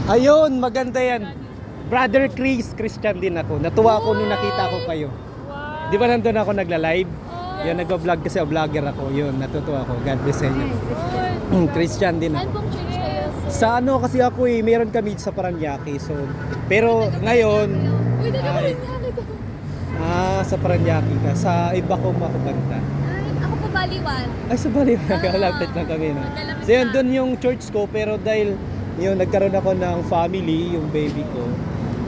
Ayun, maganda yan. Brother Chris, Christian din ako. Natuwa ako nung nakita ko kayo. Wow. Di ba nandun ako nagla-live? Yun, nagpa-vlog kasi, vlogger ako. Yun, natutuwa ako. God bless sa inyo. Christian din Saan ako. pong church kayo? Sa ano kasi ako meron kami sa Paranaque. So, pero ngayon, Uy, taga pa rin sa Paranaque ka. Sa iba ko makabanta. Ako po Baliwan. Ay, sa Baliwag, lapit lang kami. No? So yun, dun yung church ko, pero dahil yun, nagkaroon ako ng family, yung baby ko.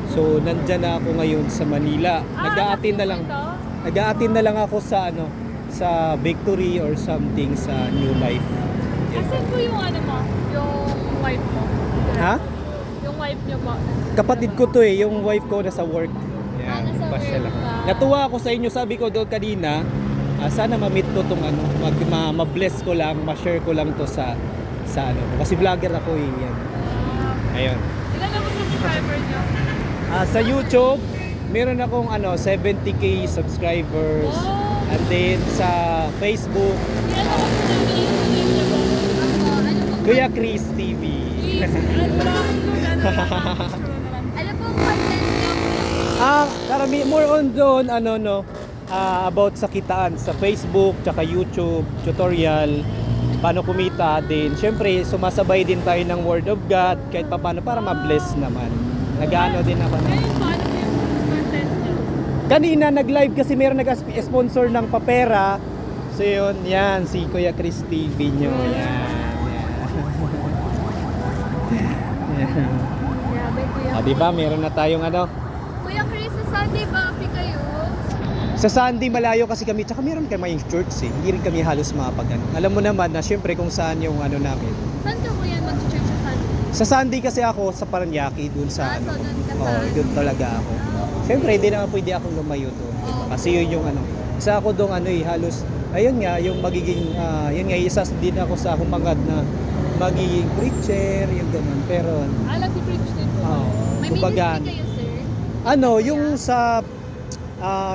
So, nandyan na ako ngayon sa Manila. Nag-a-attend na lang. Nag-a-attend na lang ako sa ano, sa Victory or something sa New Life. Asan po yung ano mo? Yung wife mo? Ha? Yung wife niyo po? Kapatid ko to eh, yung wife ko nasa work. Nasa pasyal work ako. ka. Natuwa ako sa inyo, sabi ko doon kanina, sana ma-meet ko tong ano, ma-bless ko lang, ma-share ko lang to sa ano. Kasi vlogger ako eh, yan. Ayun. Ilan na po subscriber niyo? Sa YouTube, meron akong ano, 70k subscribers. Wow. And then sa Facebook, Ilan na po yung name niyo po? Kuya Chris TV. Ano po ang content niyo? Karami more on doon ano no, about sa kitaan sa Facebook, tsaka YouTube, tutorial, paano kumita din. Siyempre, sumasabay din tayo ng Word of God kahit paano para ma-bless naman. Nag-ano din ako. Ayun po, ano po yung content niyo? Kanina nag-live kasi meron nag-sponsor ng papera. So yun, yan, si Kuya Chris TV nyo. Yan. Grabe, Kuya. Diba, meron na tayong ano. Kuya Chris, sa Sunday ba kayo? Sa Sunday malayo kasi kami, tsaka meron kami yung church eh. Hindi rin kami halos makapag ano. Alam mo naman na syempre kung saan yung ano namin. Saan ka kuya mag-church sa Sunday? Sa Sunday kasi ako sa Paranaque, dun sa So ano. doon ka sa... Oo, dun talaga ako. Siyempre, hindi naman pwede akong lumayo doon. Kasi yun yung ano. Isa ako doon ano eh, halos, ayun nga, yung magiging, yun nga, isa din ako sa humangad na magiging preacher, yung ganun. Pero, Nag-preach din po. May kumbaga, ministry kayo, sir? ano, yung sa,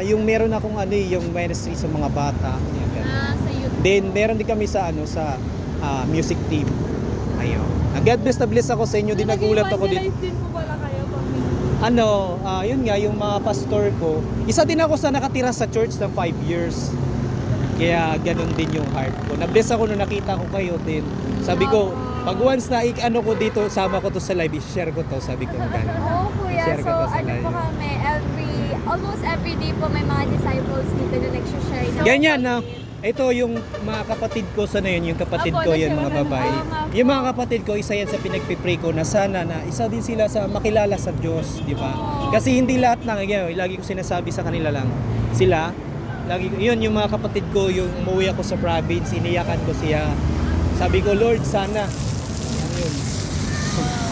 yung meron akong ano eh, yung ministry sa mga bata, yung ganun. Sa YouTube. Then, meron din kami sa ano, sa music team. Ayun. God bless na bless ako sa inyo, din nagulat ako din. din po pala kayo pag Ano, yun nga, yung mga pastor ko. Isa din ako sa nakatira sa church ng 5 years. Kaya ganun din yung heart ko. Na-bless ako nung nakita ko kayo din. Sabi ko, pag once na ano ko dito, sama ko to sa live, i-share ko to. Sabi ko, gano'n. Oo, kuya. I-share ko So, to sa ano live. po kami, almost every day po may mga disciples dito na nag-share. So, Ganyan na. Ito yung mga kapatid ko, sana yun, yung kapatid Opo, ko, yan nasa mga mga babae. mga Yung mga kapatid ko, isa yan sa pinagpipray ko na sana na isa din sila sa makilala sa Diyos, di ba? Kasi hindi lahat lang, lagi ko sinasabi sa kanila lang, sila, lagi, yun yung mga kapatid ko, yung umuwi ako sa province, iniyakan ko siya. Sabi ko, Lord, sana. Yun.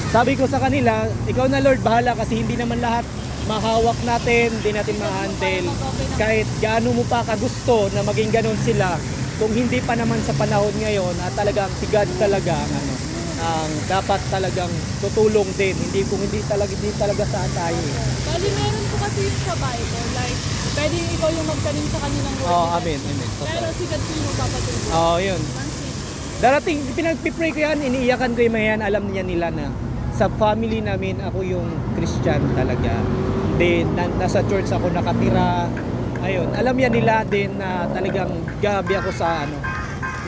Sabi ko sa kanila, ikaw na Lord, bahala kasi hindi naman lahat mahawak natin, hindi natin ma-handle. Kahit gaano mo pa kagusto na maging ganon sila, kung hindi pa naman sa panahon ngayon at talagang si God talaga ang ano, ang dapat talagang tutulong din. Hindi talaga sa tayo. Bali, meron po kasi yung sa Bible. Like, pwede ikaw yung magtanim sa kanilang word. Oh, amen, amen. Pero si God po yung magpapatulong. Oh, yun. Darating, pinagpipray ko yan, iniiyakan ko yung mga yan, alam niya nila na sa family namin, ako yung Christian talaga. Then, nasa church ako nakatira. Ayun, alam yan nila din na talagang gabi ako sa ano.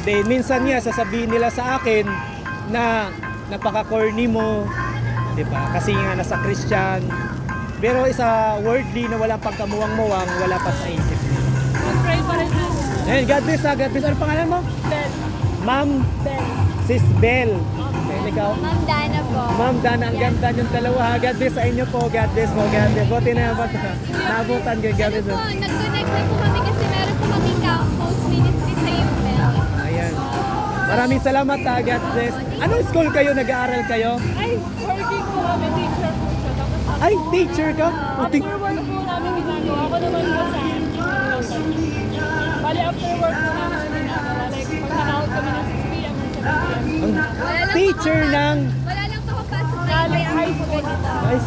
Then, minsan nga, sasabihin nila sa akin na napaka-corny mo. Diba? Kasi nga nasa Christian. Pero isa worldly na walang pagkamuwang-muwang, wala pa sa isip niya. Mag-pray pa rin ako. Ayun, God bless ha, God bless. Ano pangalan mo? Bell. Ma'am Bell. Sis Bell. Ayun, ikaw? Ma'am Dana po. Ma'am Dana, ang ganda yung dalawa ha. God bless sa inyo po. God bless po. God bless. Buti na naman. Nabutan ko. God bless. Ano po, nag-connect na po kami kasi meron po kami host ministry sa UPEL. Ayan. Maraming salamat ha. God bless. Anong school kayo? Nag-aaral kayo? Ay, working po kami. Teacher po siya. Tapos Ay, teacher ka? after work po namin ginagawa. Ako naman po sa bali, after work po namin ginagawa. Like, pag naka-out kami ng 6 p.m. or 7 p.m. Ang teacher ng... Wala lang papapasok na Galing high school. Ay,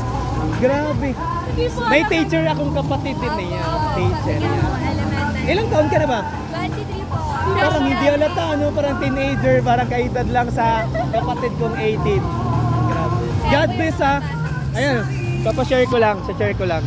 grabe. Hindi po May alam. teacher akong kapatid din eh. Teacher. Yan po, Yan. elementary. Ilang taon ka na ba? 23 po. Parang hindi halata, ano? Parang teenager, parang kaedad lang sa kapatid kong 18. Grabe. God bless ha. Ayan, papashare ko lang, sa share ko lang.